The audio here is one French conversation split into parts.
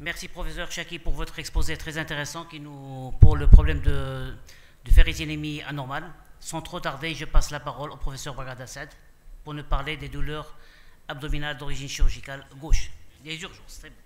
Merci professeur Chaki pour votre exposé très intéressant pour le problème de ferritinémie anormale. Sans trop tarder, je passe la parole au professeur Bagad Assad pour nous parler des douleurs abdominales d'origine chirurgicale gauche. Des urgences, très bien.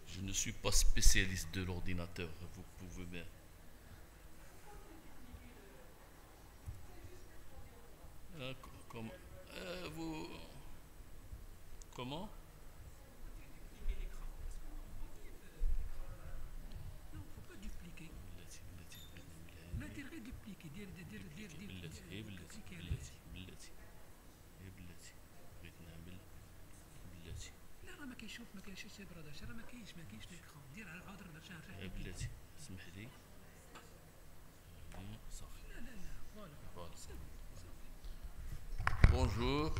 Je ne suis pas spécialiste de l'ordinateur, vous pouvez bien. Comment vous... Comment Non, il ne faut pas dupliquer. L'intérêt dupliquer, dire لا راه ما كيشوف ما كاينش شي براداش راه ما كاينش ليكرون دير على العذر نرجع يا بلاتي اسمح لي صافي. لا فوالا. Bonjour,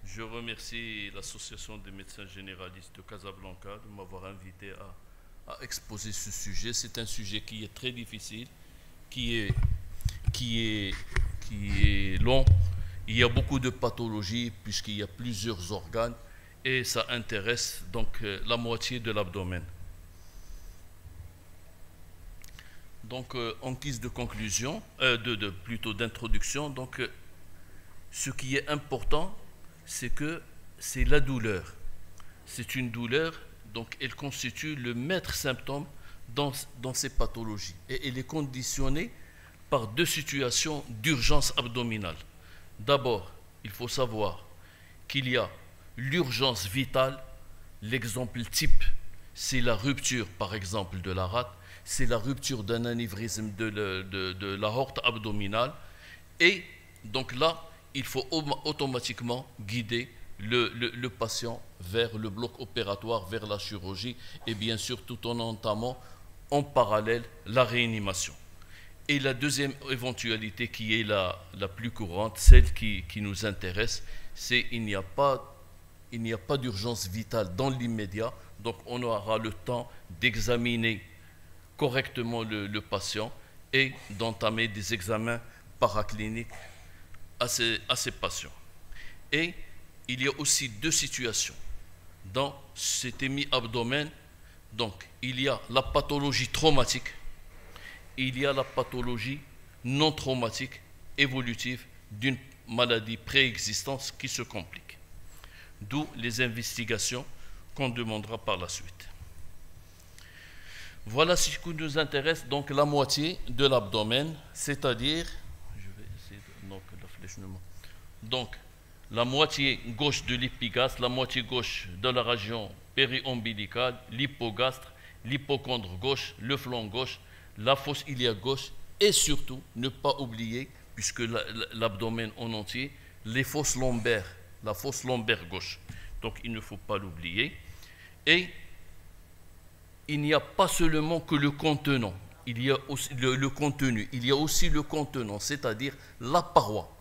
je remercie l'Association des médecins généralistes de Casablanca de m'avoir invité à exposer ce sujet. C'est un sujet qui est très difficile, qui est long. Il y a beaucoup de pathologies puisqu'il y a plusieurs organes et ça intéresse donc la moitié de l'abdomen. Donc en guise de conclusion, plutôt d'introduction, donc ce qui est important, c'est que c'est la douleur. C'est une douleur, donc elle constitue le maître symptôme dans ces pathologies. Et elle est conditionnée par deux situations d'urgence abdominale. D'abord, il faut savoir qu'il y a l'urgence vitale. L'exemple type, c'est la rupture, par exemple, de la rate, c'est la rupture d'un anévrisme de l'aorte abdominale. Et donc là, il faut automatiquement guider le patient vers le bloc opératoire, vers la chirurgie, et bien sûr tout en entamant en parallèle la réanimation. Et la deuxième éventualité qui est la plus courante, celle qui nous intéresse, c'est qu'il n'y a pas d'urgence vitale dans l'immédiat, donc on aura le temps d'examiner correctement le patient et d'entamer des examens paracliniques à ces patients. Et il y a aussi deux situations dans cet hémi-abdomen. Donc, il y a la pathologie traumatique, il y a la pathologie non traumatique évolutive d'une maladie préexistante qui se complique. D'où les investigations qu'on demandera par la suite. Voilà ce qui nous intéresse, donc la moitié de l'abdomen, c'est-à-dire, je vais essayer donc la moitié gauche de l'épigastre, la moitié gauche de la région périombilicale, l'hypogastre, l'hypochondre gauche, le flanc gauche, la fosse iliaque gauche et surtout, ne pas oublier, puisque l'abdomen en entier, les fosses lombaires, la fosse lombaire gauche. Donc il ne faut pas l'oublier. Et il n'y a pas seulement que le contenant, il y a aussi le contenu, il y a aussi le contenant, c'est-à-dire la paroi.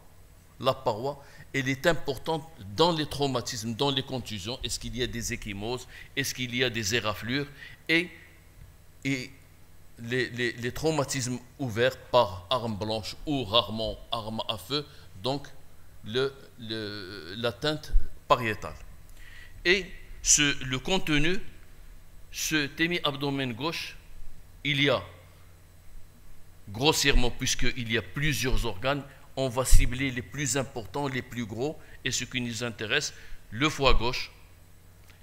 la paroi, elle est importante dans les traumatismes, dans les contusions. Est-ce qu'il y a des ecchymoses? Est-ce qu'il y a des éraflures? Et les traumatismes ouverts par arme blanche ou rarement arme à feu, donc l'atteinte pariétale. Et le contenu, ce hémi-abdomen gauche, il y a grossièrement, puisqu'il y a plusieurs organes, on va cibler les plus importants, les plus gros, et ce qui nous intéresse, le foie gauche,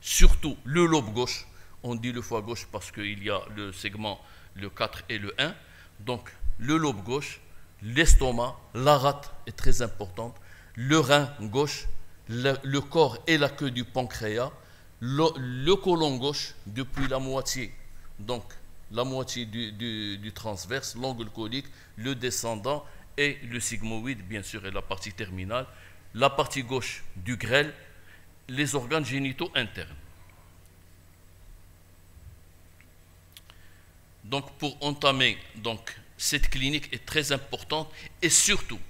surtout le lobe gauche. On dit le foie gauche parce qu'il y a le segment, le 4 et le 1. Donc, le lobe gauche, l'estomac, la rate est très importante, le rein gauche, le corps et la queue du pancréas, le côlon gauche, depuis la moitié, donc la moitié du transverse, l'angle colique, le descendant, et le sigmoïde, bien sûr, et la partie terminale, la partie gauche du grêle, les organes génitaux internes. Donc, pour entamer, cette clinique est très importante, et surtout,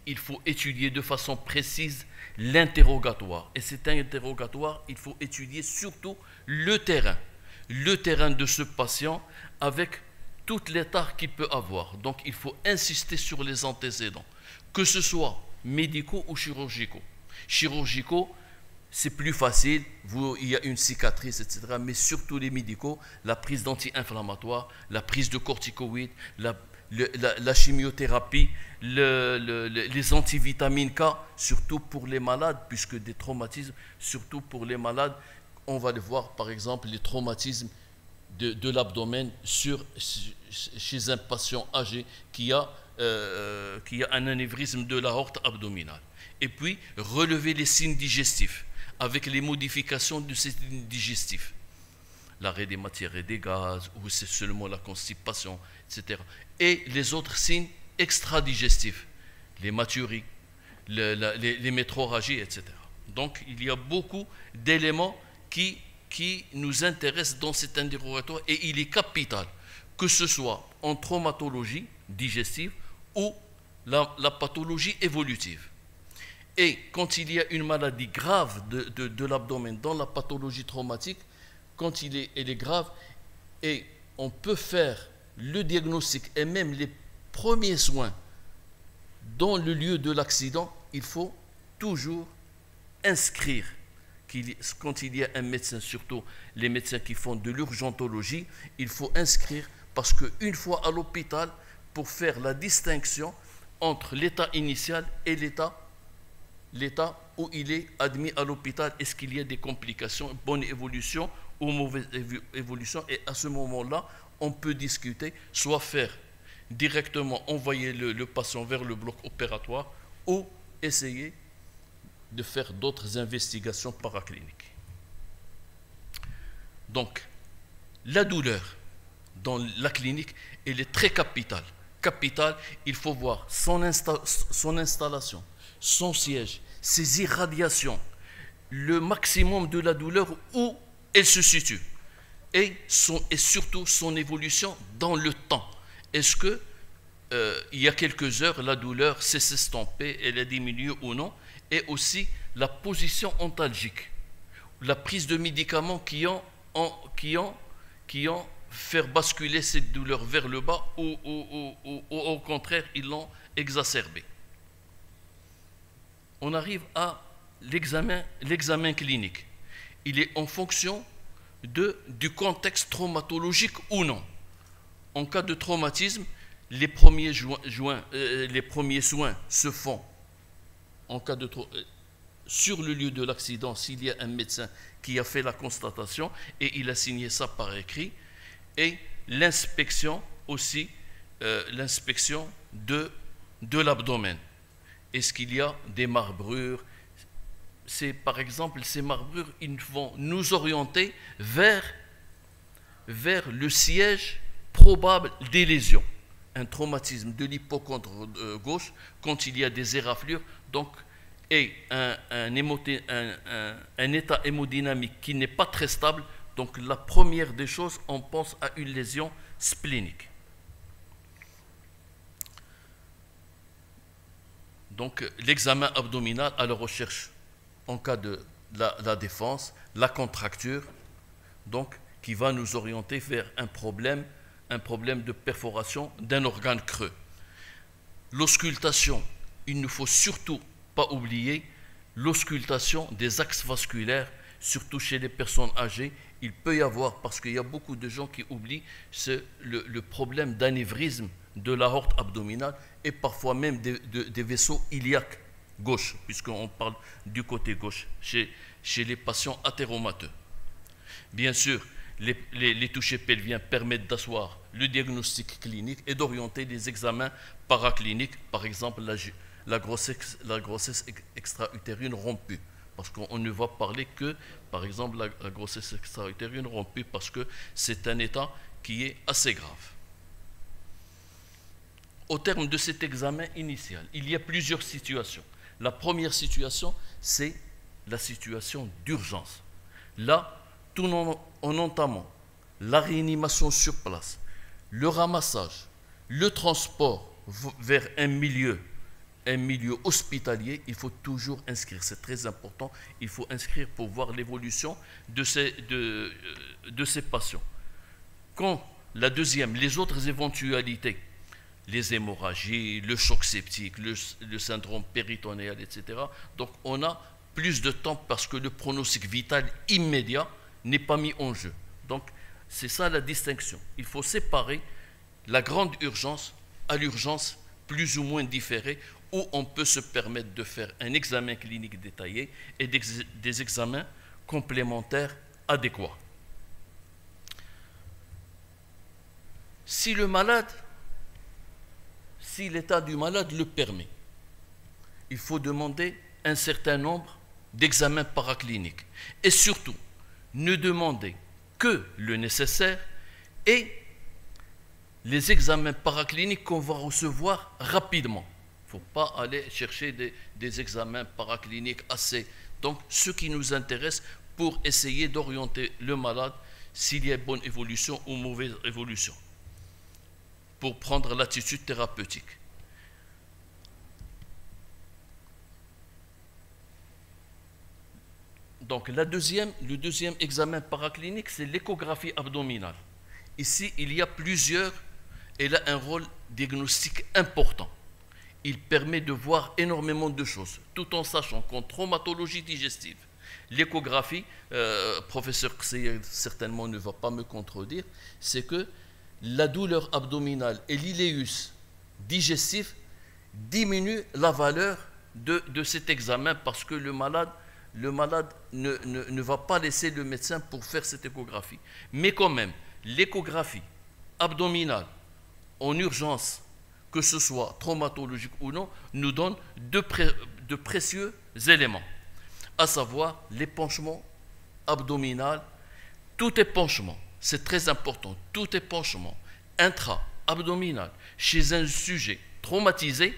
il faut étudier de façon précise l'interrogatoire. Et cet interrogatoire, il faut étudier surtout le terrain de ce patient avec tout l'état qu'il peut avoir. Donc, il faut insister sur les antécédents, que ce soit médicaux ou chirurgicaux. Chirurgicaux, c'est plus facile, il y a une cicatrice, etc. Mais surtout les médicaux, la prise d'anti-inflammatoires, la prise de corticoïdes, la chimiothérapie, les antivitamines K, surtout pour les malades, puisque des traumatismes, surtout pour les malades, on va le voir par exemple les traumatismes de l'abdomen chez un patient âgé qui a un anévrisme de l'aorte abdominale. Et puis, relever les signes digestifs avec les modifications de ces signes digestifs. L'arrêt des matières et des gaz, ou c'est seulement la constipation, etc. Et les autres signes extradigestifs, l'hématurie, les métrorragies, etc. Donc, il y a beaucoup d'éléments qui nous intéressent dans cet interrogatoire, et il est capital, que ce soit en traumatologie digestive ou la pathologie évolutive. Et quand il y a une maladie grave de l'abdomen dans la pathologie traumatique, quand elle est grave, et on peut faire le diagnostic et même les premiers soins dans le lieu de l'accident, il faut toujours inscrire quand il y a un médecin, surtout les médecins qui font de l'urgentologie, il faut inscrire, parce qu'une fois à l'hôpital, pour faire la distinction entre l'état initial et l'état où il est admis à l'hôpital, est-ce qu'il y a des complications, bonne évolution ou mauvaise évolution, et à ce moment-là, on peut discuter, soit faire directement envoyer le patient vers le bloc opératoire, ou essayer de faire d'autres investigations paracliniques. Donc, la douleur dans la clinique, elle est très capitale. Il faut voir son installation, son siège, ses irradiations, le maximum de la douleur où elle se situe, et surtout son évolution dans le temps. Est-ce que il y a quelques heures, la douleur s'est estompée, elle a diminué ou non, et aussi la position ontalgique, la prise de médicaments qui ont fait basculer cette douleur vers le bas, ou au contraire, ils l'ont exacerbée. On arrive à l'examen clinique. Il est en fonction du contexte traumatologique ou non. En cas de traumatisme, les premiers soins se font sur le lieu de l'accident, s'il y a un médecin qui a fait la constatation et il a signé ça par écrit, et l'inspection aussi, l'inspection de l'abdomen. Est-ce qu'il y a des marbrures? Par exemple, ces marbrures, ils vont nous orienter vers le siège probable des lésions. Un traumatisme de l'hypochondre gauche, quand il y a des éraflures, donc, et un état hémodynamique qui n'est pas très stable, donc la première des choses, on pense à une lésion splénique. Donc l'examen abdominal à la recherche en cas de la défense, la contracture, donc qui va nous orienter vers un problème de perforation d'un organe creux. L'auscultation, il ne faut surtout pas oublier l'auscultation des axes vasculaires, surtout chez les personnes âgées. Il peut y avoir, parce qu'il y a beaucoup de gens qui oublient, le problème d'anévrisme de l'aorte abdominale et parfois même des vaisseaux iliaques gauche, puisqu'on parle du côté gauche, chez les patients athéromateux. Bien sûr, les touchés pelviens permettent d'asseoir le diagnostic clinique et d'orienter les examens paracliniques, par exemple la grossesse extra-utérine rompue, parce qu'on ne va parler que, par exemple, la grossesse extra-utérine rompue, parce que c'est un état qui est assez grave. Au terme de cet examen initial, il y a plusieurs situations. La première situation, c'est la situation d'urgence. Là, tout en entamant la réanimation sur place, le ramassage, le transport vers un milieu hospitalier, il faut toujours inscrire, c'est très important, il faut inscrire pour voir l'évolution de ces patients. Quand la deuxième, les autres éventualités, les hémorragies, le choc septique, le syndrome péritonéal, etc. Donc on a plus de temps parce que le pronostic vital immédiat n'est pas mis en jeu. Donc c'est ça la distinction. Il faut séparer la grande urgence à l'urgence plus ou moins différée, où on peut se permettre de faire un examen clinique détaillé et des examens complémentaires adéquats. Si l'état du malade le permet, il faut demander un certain nombre d'examens paracliniques. Et surtout, ne demander que le nécessaire et les examens paracliniques qu'on va recevoir rapidement. Il ne faut pas aller chercher des examens paracliniques assez. Donc, ce qui nous intéresse pour essayer d'orienter le malade s'il y a bonne évolution ou mauvaise évolution, pour prendre l'attitude thérapeutique. Donc le deuxième examen paraclinique, c'est l'échographie abdominale. Ici, il y a elle a un rôle diagnostique important. Il permet de voir énormément de choses, tout en sachant qu'en traumatologie digestive, l'échographie, professeur Kseye certainement ne va pas me contredire, c'est que la douleur abdominale et l'iléus digestif diminuent la valeur de cet examen parce que le malade ne va pas laisser le médecin pour faire cette échographie. Mais quand même, l'échographie abdominale en urgence, que ce soit traumatologique ou non, nous donne de précieux éléments, à savoir l'épanchement abdominal. Tout épanchement, c'est très important, tout épanchement intra-abdominal chez un sujet traumatisé,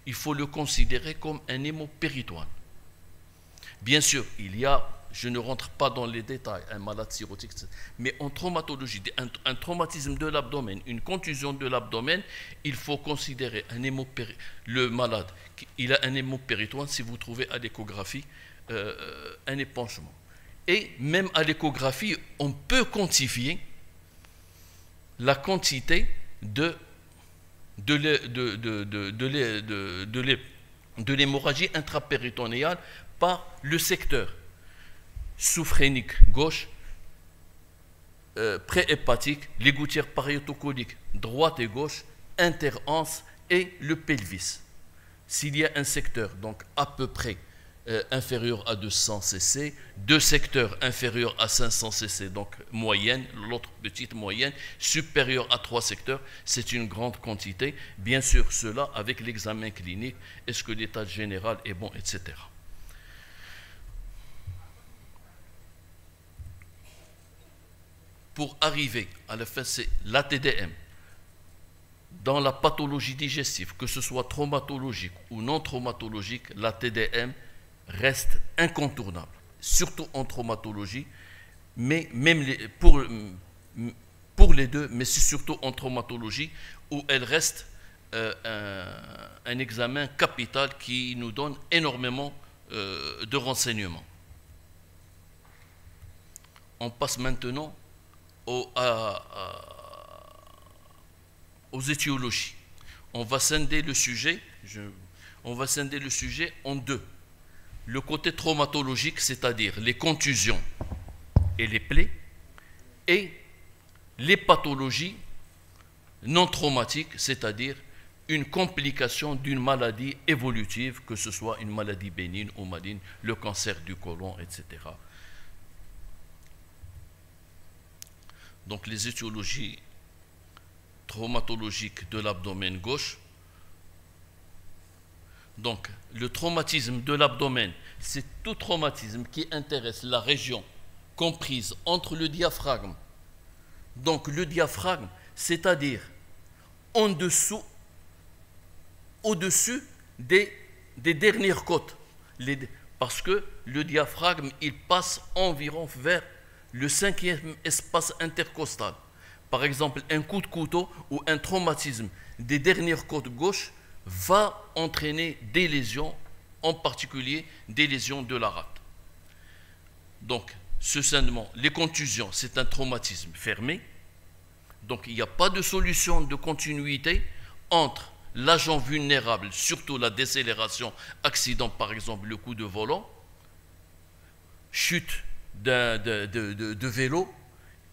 il faut le considérer comme un hémopéritoine. Bien sûr, je ne rentre pas dans les détails, un malade cirrhotique, mais en traumatologie, un traumatisme de l'abdomen, une contusion de l'abdomen, il faut considérer le malade, il a un hémopéritoine si vous trouvez à l'échographie un épanchement. Et même à l'échographie, on peut quantifier la quantité de l'hémorragie intrapéritonéale par le secteur sous-phrénique gauche, préhépatique, les gouttières pariétocoliques droite et gauche, interanse et le pelvis. S'il y a un secteur donc à peu près inférieur à 200 cc, deux secteurs inférieurs à 500 cc, donc moyenne, l'autre petite moyenne, supérieure à 3 secteurs, c'est une grande quantité. Bien sûr, cela avec l'examen clinique, est-ce que l'état général est bon, etc. Pour arriver à la fin, c'est l'ATDM. Dans la pathologie digestive, que ce soit traumatologique ou non traumatologique, l'ATDM reste incontournable, surtout en traumatologie, mais même pour les deux, mais c'est surtout en traumatologie où elle reste un examen capital qui nous donne énormément de renseignements. On passe maintenant aux étiologies. On va scinder le sujet en deux. Le côté traumatologique, c'est-à-dire les contusions et les plaies, et les pathologies non traumatiques, c'est-à-dire une complication d'une maladie évolutive, que ce soit une maladie bénigne ou maligne, le cancer du côlon, etc. Donc les étiologies traumatologiques de l'abdomen gauche. Donc le traumatisme de l'abdomen, c'est tout traumatisme qui intéresse la région comprise entre le diaphragme. Donc le diaphragme, c'est-à-dire au-dessus des dernières côtes. Parce que le diaphragme, il passe environ vers le 5e espace intercostal. Par exemple, un coup de couteau ou un traumatisme des dernières côtes gauches va entraîner des lésions, en particulier des lésions de la rate. Donc, ce saignement, les contusions, c'est un traumatisme fermé. Donc, il n'y a pas de solution de continuité entre l'agent vulnérable, surtout la décélération, accident, par exemple, le coup de volant, chute de vélo,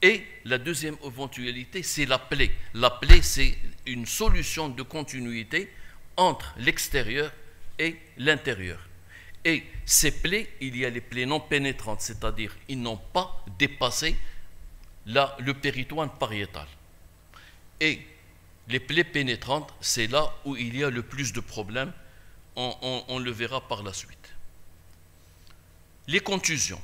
et la deuxième éventualité, c'est la plaie. La plaie, c'est une solution de continuité entre l'extérieur et l'intérieur. Et ces plaies, il y a les plaies non pénétrantes, c'est-à-dire ils n'ont pas dépassé le péritoine pariétal. Et les plaies pénétrantes, c'est là où il y a le plus de problèmes, on le verra par la suite. Les contusions.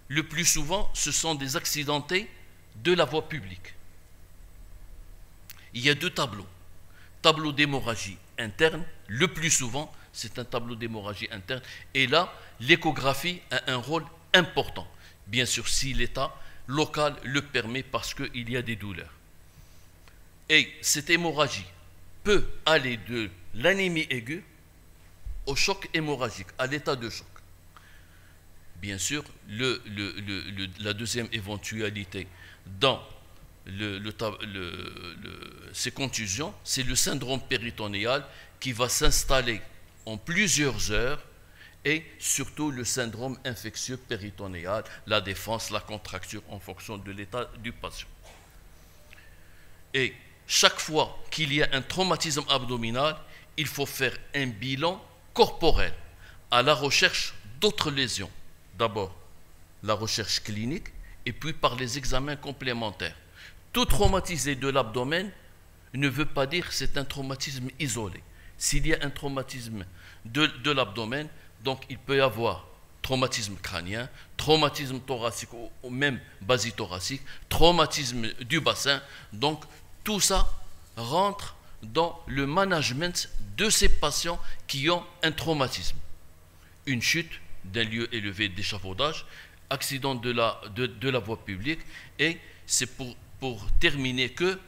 Le plus souvent, ce sont des accidentés de la voie publique. Il y a deux tableaux. Tableau d'hémorragie interne, le plus souvent, c'est un tableau d'hémorragie interne. Et là, l'échographie a un rôle important. Bien sûr, si l'état local le permet parce qu'il y a des douleurs. Et cette hémorragie peut aller de l'anémie aiguë au choc hémorragique, à l'état de choc. Bien sûr, la deuxième éventualité dans ces contusions, c'est le syndrome péritonéal qui va s'installer en plusieurs heures, et surtout le syndrome infectieux péritonéal, la défense, la contracture en fonction de l'état du patient. Et chaque fois qu'il y a un traumatisme abdominal, il faut faire un bilan corporel à la recherche d'autres lésions. D'abord, la recherche clinique, et puis par les examens complémentaires. Tout traumatisé de l'abdomen ne veut pas dire que c'est un traumatisme isolé. S'il y a un traumatisme de l'abdomen, donc il peut y avoir traumatisme crânien, traumatisme thoracique ou même basithoracique, traumatisme du bassin. Donc tout ça rentre dans le management de ces patients qui ont un traumatisme. Une chute d'un lieu élevé d'échafaudage, accident de la voie publique, et c'est pour terminer que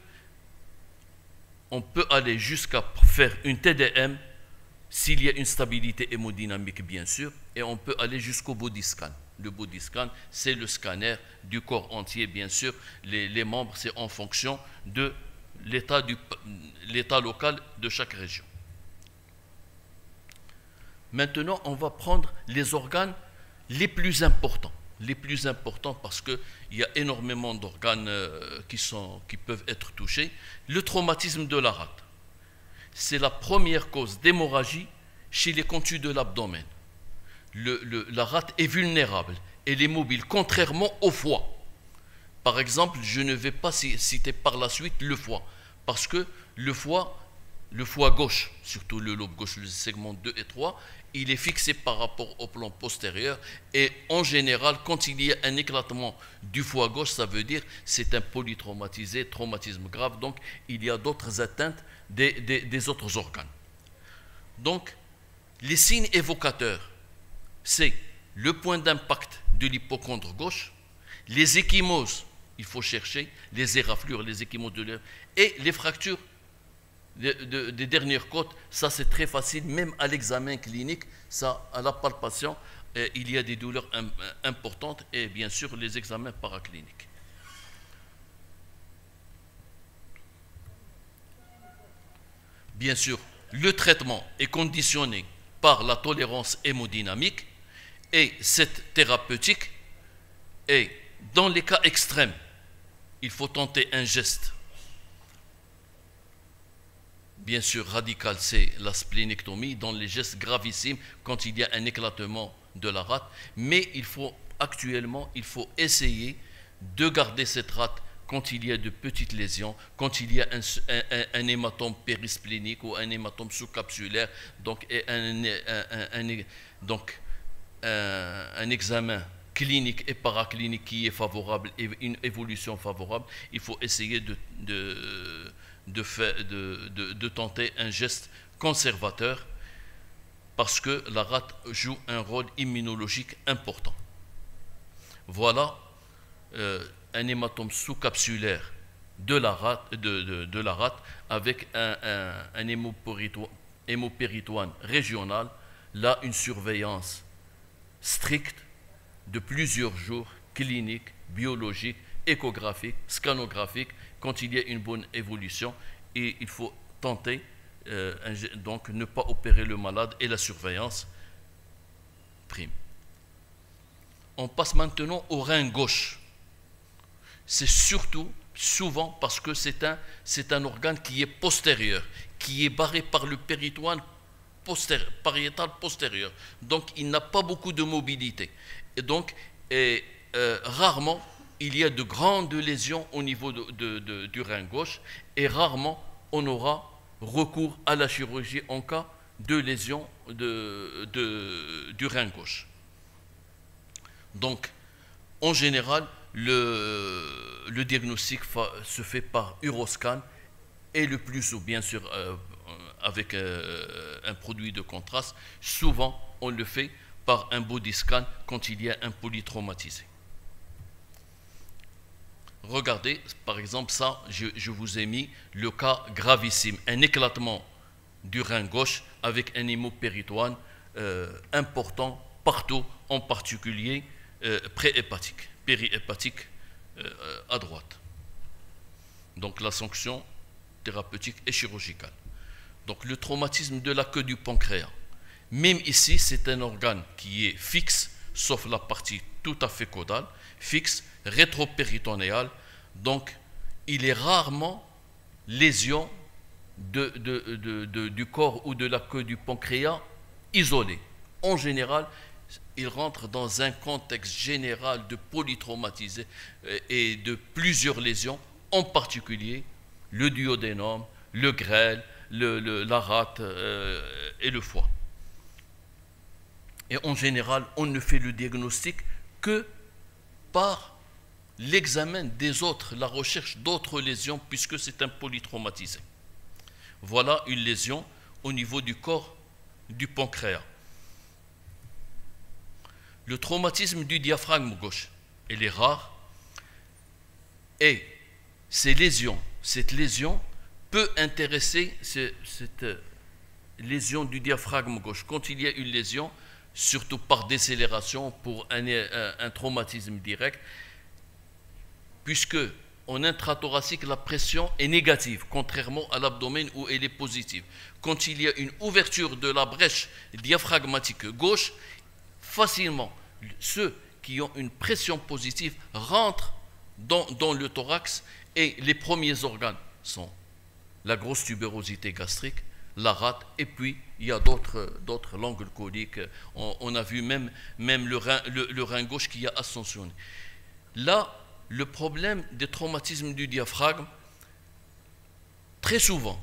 on peut aller jusqu'à faire une TDM s'il y a une stabilité hémodynamique, bien sûr, et on peut aller jusqu'au body scan. Le body scan, c'est le scanner du corps entier, bien sûr. Les membres, c'est en fonction de l'état local de chaque région. Maintenant, on va prendre les organes les plus importants. Les plus importants parce qu'il y a énormément d'organes qui peuvent être touchés. Le traumatisme de la rate. C'est la première cause d'hémorragie chez les contus de l'abdomen. La rate est vulnérable, elle est mobile, contrairement au foie. Par exemple, je ne vais pas citer par la suite le foie, parce que le foie gauche, surtout le lobe gauche, le segment 2 et 3, il est fixé par rapport au plan postérieur, et en général, quand il y a un éclatement du foie gauche, ça veut dire c'est un polytraumatisé, traumatisme grave, donc il y a d'autres atteintes des autres organes. Donc, les signes évocateurs, c'est le point d'impact de l'hypochondre gauche, les ecchymoses, il faut chercher, les éraflures, les ecchymoses de l'air, et les fractures des dernières côtes, ça c'est très facile, même à l'examen clinique, ça, à la palpation, il y a des douleurs importantes et bien sûr les examens paracliniques. Bien sûr, le traitement est conditionné par la tolérance hémodynamique et cette thérapeutique est, dans les cas extrêmes, il faut tenter un geste. Bien sûr, radical, c'est la splénectomie, dans les gestes gravissimes, quand il y a un éclatement de la rate. Mais actuellement, il faut essayer de garder cette rate quand il y a de petites lésions, quand il y a un hématome périsplénique ou un hématome sous-capsulaire, donc un examen clinique et paraclinique qui est favorable et une évolution favorable, il faut essayer de tenter un geste conservateur parce que la rate joue un rôle immunologique important. Voilà un hématome sous-capsulaire de la rate avec un hémopéritoine régional. Là, une surveillance stricte de plusieurs jours, clinique, biologique, échographique, scanographique, quand il y a une bonne évolution, et il faut tenter, donc ne pas opérer le malade et la surveillance prime. On passe maintenant au rein gauche. C'est surtout, souvent, parce que c'est un organe qui est postérieur, qui est barré par le péritoine pariétal postérieur. Donc, il n'a pas beaucoup de mobilité. Et donc, rarement, il y a de grandes lésions au niveau du rein gauche et rarement on aura recours à la chirurgie en cas de lésion du rein gauche. Donc, en général, le diagnostic se fait par uroscan et le plus souvent, bien sûr, avec un produit de contraste. Souvent, on le fait par un body scan quand il y a un polytraumatisé. Regardez, par exemple, ça, je vous ai mis le cas gravissime, un éclatement du rein gauche avec un hémopéritoine important partout, en particulier préhépatique, périhépatique à droite. Donc la sanction thérapeutique et chirurgicale. Donc le traumatisme de la queue du pancréas. Même ici, c'est un organe qui est fixe, sauf la partie tout à fait caudale, fixe, rétropéritonéale. Donc, il est rarement lésion du corps ou de la queue du pancréas isolée. En général, il rentre dans un contexte général de polytraumatisé et de plusieurs lésions, en particulier le duodénum, le grêle, la rate et le foie. Et en général, on ne fait le diagnostic que par l'examen des autres, la recherche d'autres lésions, puisque c'est un polytraumatisé. Voilà une lésion au niveau du corps du pancréas. Le traumatisme du diaphragme gauche, elle est rare, et cette lésion peut intéresser cette lésion du diaphragme gauche. Quand il y a une lésion, surtout par décélération pour un traumatisme direct, puisque en intrathoracique, la pression est négative, contrairement à l'abdomen où elle est positive. Quand il y a une ouverture de la brèche diaphragmatique gauche, facilement, ceux qui ont une pression positive rentrent dans le thorax et les premiers organes sont la grosse tubérosité gastrique, la rate, et puis il y a d'autres langues coliques. On a vu même le rein gauche qui a ascensionné. Là, le problème des traumatismes du diaphragme, très souvent,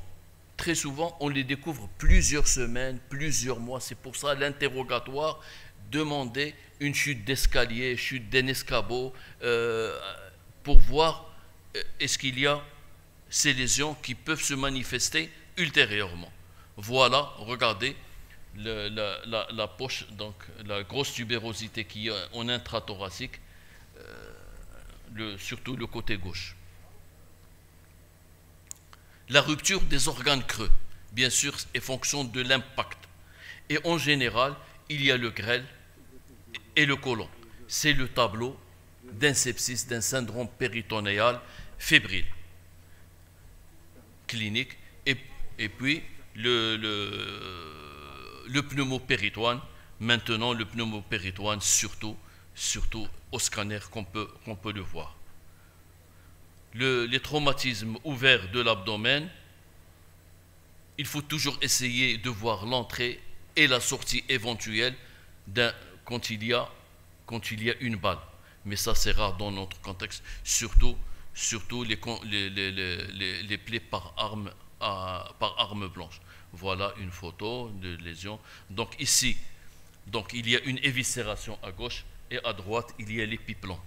on les découvre plusieurs semaines, plusieurs mois. C'est pour ça l'interrogatoire demandait une chute d'escalier, chute d'un escabeau, pour voir est-ce qu'il y a ces lésions qui peuvent se manifester ultérieurement. Voilà, regardez la poche, donc la grosse tubérosité qui est en intrathoracique, surtout le côté gauche. La rupture des organes creux, bien sûr, est fonction de l'impact. Et en général, il y a le grêle et le côlon. C'est le tableau d'un sepsis, d'un syndrome péritonéal fébrile clinique, et puis le pneumopéritoine. Maintenant, le pneumopéritoine, surtout au scanner qu'on peut le voir. Les traumatismes ouverts de l'abdomen, il faut toujours essayer de voir l'entrée et la sortie éventuelle quand il y a une balle. Mais ça, c'est rare dans notre contexte, surtout les plaies par arme blanche. Voilà une photo de lésion. Donc ici, il y a une éviscération à gauche et à droite, il y a l'épiplan.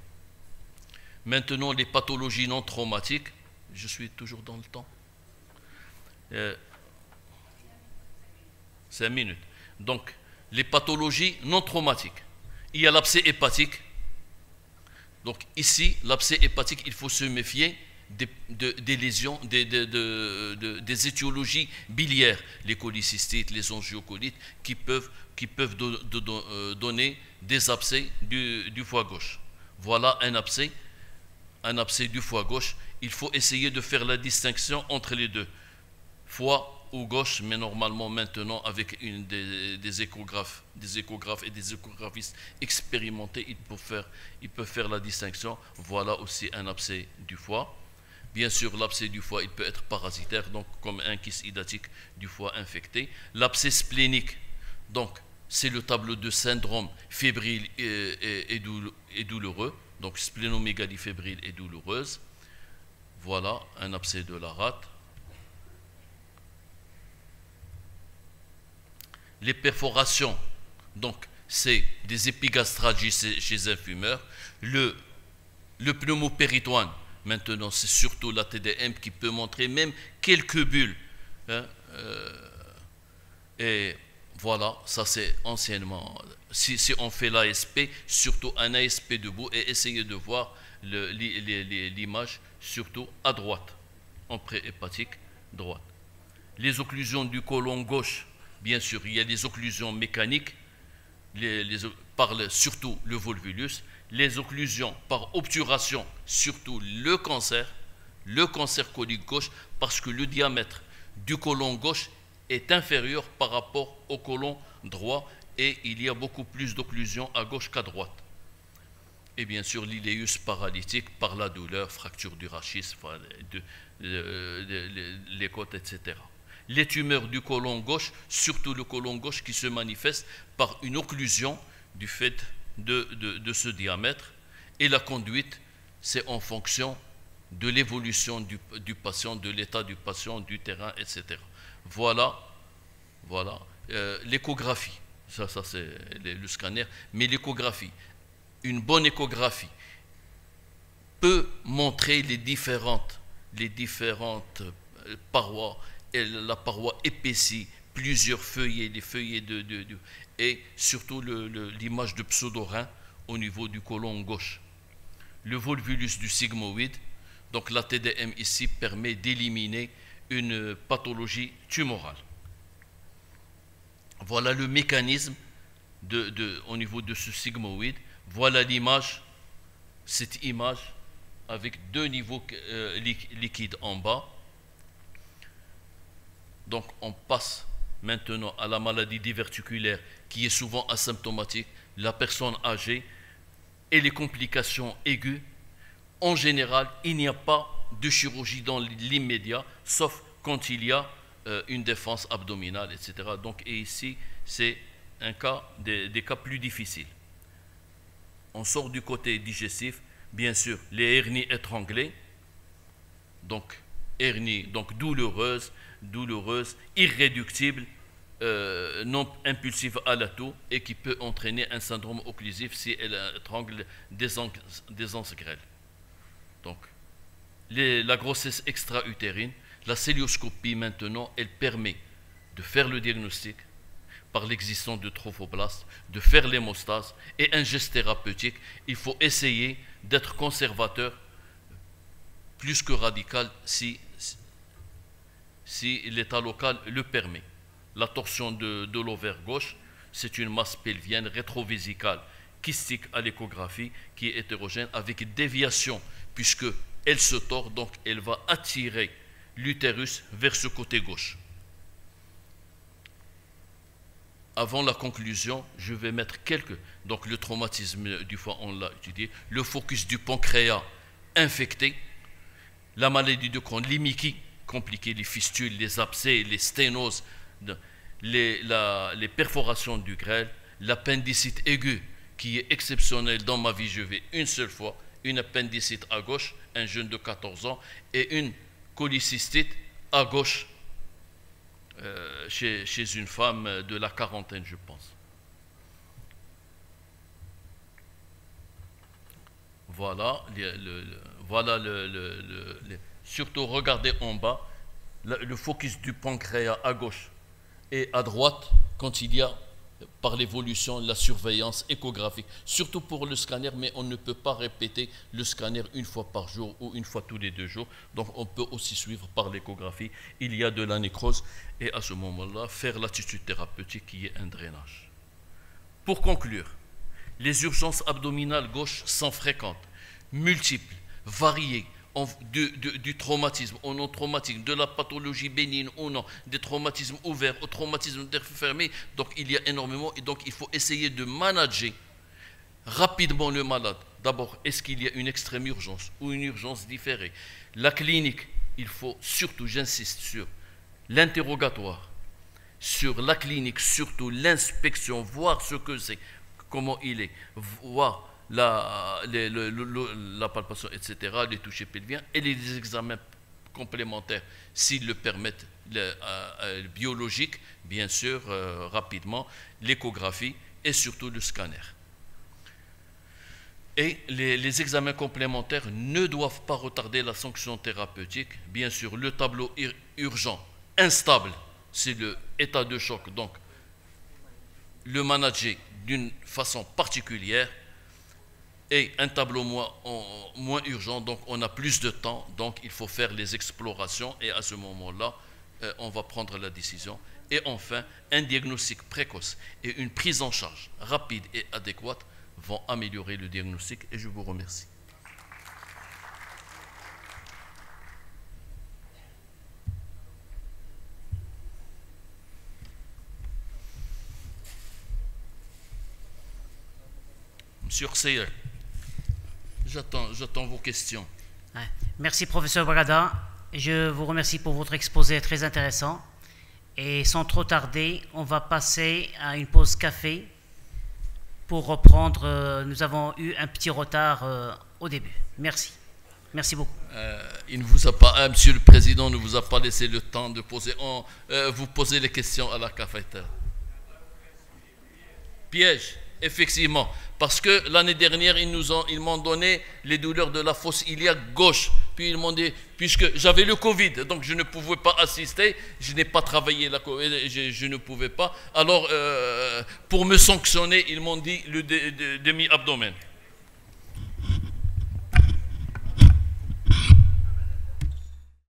Maintenant, les pathologies non traumatiques. Je suis toujours dans le temps. 5 minutes. Donc, les pathologies non traumatiques. Il y a l'abcès hépatique. Donc ici, l'abcès hépatique, il faut se méfier des lésions, des étiologies biliaires, les cholécystites, les angiocolites, qui peuvent donner des abcès du foie gauche. Voilà un abcès du foie gauche. Il faut essayer de faire la distinction entre les deux. Foie ou gauche, mais normalement maintenant avec des échographes et des échographistes expérimentés, ils peuvent faire la distinction. Voilà aussi un abcès du foie. Bien sûr, l'abcès du foie, il peut être parasitaire, donc comme un kyste hydatique du foie infecté. L'abcès splénique, donc c'est le tableau de syndrome fébrile et douloureux, donc splénomégalie fébrile et douloureuse. Voilà un abcès de la rate. Les perforations, donc c'est des épigastralgies chez un fumeur. Le pneumopéritoine, maintenant c'est surtout la TDM qui peut montrer même quelques bulles. Et voilà, ça c'est anciennement. Si on fait l'ASP, surtout un ASP debout, et essayez de voir l'image surtout à droite, en préhépatique droite. Les occlusions du côlon gauche. Bien sûr, il y a les occlusions mécaniques, surtout le volvulus, les occlusions par obturation, surtout le cancer colique gauche, parce que le diamètre du côlon gauche est inférieur par rapport au côlon droit, et il y a beaucoup plus d'occlusions à gauche qu'à droite. Et bien sûr, l'iléus paralytique par la douleur, fracture du rachis, les côtes, etc. Les tumeurs du côlon gauche, surtout le côlon gauche qui se manifeste par une occlusion du fait de ce diamètre. Et la conduite, c'est en fonction de l'évolution du patient, de l'état du patient, du terrain, etc. Voilà l'échographie. Ça c'est le scanner. Mais l'échographie, une bonne échographie peut montrer les différentes parois, et la paroi épaissie, plusieurs feuillets, des feuillets et surtout l'image de pseudo-rein au niveau du côlon gauche. Le volvulus du sigmoïde, donc la TDM ici permet d'éliminer une pathologie tumorale. Voilà le mécanisme au niveau de ce sigmoïde. Voilà l'image, cette image avec 2 niveaux liquides en bas. Donc on passe maintenant à la maladie diverticulaire qui est souvent asymptomatique, la personne âgée et les complications aiguës. En général, il n'y a pas de chirurgie dans l'immédiat, sauf quand il y a une défense abdominale, etc. Donc, et ici, c'est un cas des cas plus difficiles. On sort du côté digestif, bien sûr, les hernies étranglées, donc hernie douloureuse, irréductible, non impulsive à la toux et qui peut entraîner un syndrome occlusif si elle étrangle des anses grêles. Donc, la grossesse extra-utérine, la célioscopie maintenant, elle permet de faire le diagnostic par l'existence de trophoblastes, de faire l'hémostase et un geste thérapeutique. Il faut essayer d'être conservateur plus que radical si l'état local le permet. La torsion de l'ovaire gauche, c'est une masse pelvienne rétrovésicale kystique à l'échographie qui est hétérogène avec déviation, puisqu'elle se tord, donc elle va attirer l'utérus vers ce côté gauche. Avant la conclusion, je vais mettre donc le traumatisme du foie, on l'a étudié, le focus du pancréas infecté, la maladie de Crohn, l'hémiquie compliquée, les fistules, les abcès, les sténoses, les perforations du grêle, l'appendicite aiguë qui est exceptionnelle dans ma vie, je vais une seule fois, une appendicite à gauche, un jeune de 14 ans, et une cholécystite à gauche chez une femme de la quarantaine, je pense. Voilà, surtout regardez en bas, le focus du pancréas à gauche et à droite quand il y a, par l'évolution, la surveillance échographique, surtout pour le scanner, mais on ne peut pas répéter le scanner une fois par jour ou une fois tous les 2 jours, donc on peut aussi suivre par l'échographie, il y a de la nécrose, et à ce moment-là, faire l'attitude thérapeutique qui est un drainage. Pour conclure, les urgences abdominales gauches sont fréquentes, multiples, variées, du traumatisme au non-traumatisme, de la pathologie bénigne ou non, des traumatismes ouverts au traumatisme fermé, donc il y a énormément, et donc il faut essayer de manager rapidement le malade. D'abord, est-ce qu'il y a une extrême urgence ou une urgence différée? La clinique, il faut surtout, j'insiste sur l'interrogatoire, sur la clinique, surtout l'inspection, voir ce que c'est, comment il est, voir la palpation, etc., les touchés pelviens et les examens complémentaires, s'ils le permettent, biologiques, bien sûr, rapidement, l'échographie et surtout le scanner. Et les examens complémentaires ne doivent pas retarder la sanction thérapeutique. Bien sûr, le tableau urgent, instable, c'est l'état de choc, donc le manager d'une façon particulière, et un tableau moins urgent, donc on a plus de temps, donc il faut faire les explorations, et à ce moment-là, on va prendre la décision. Et enfin, un diagnostic précoce et une prise en charge rapide et adéquate vont améliorer le diagnostic, et je vous remercie. Monsieur Seyel, j'attends vos questions. Merci, professeur Bragada. Je vous remercie pour votre exposé très intéressant. Et sans trop tarder, on va passer à une pause café pour reprendre. Nous avons eu un petit retard au début. Merci. Merci beaucoup. Monsieur le Président ne vous a pas laissé le temps de poser. Vous posez les questions à la cafetière. Piège. Effectivement, parce que l'année dernière, ils m'ont donné les douleurs de la fosse iliaque gauche. Puis ils m'ont dit, puisque j'avais le Covid, donc je ne pouvais pas assister, je n'ai pas travaillé la Covid, je ne pouvais pas. Alors, pour me sanctionner, ils m'ont dit le demi-abdomen.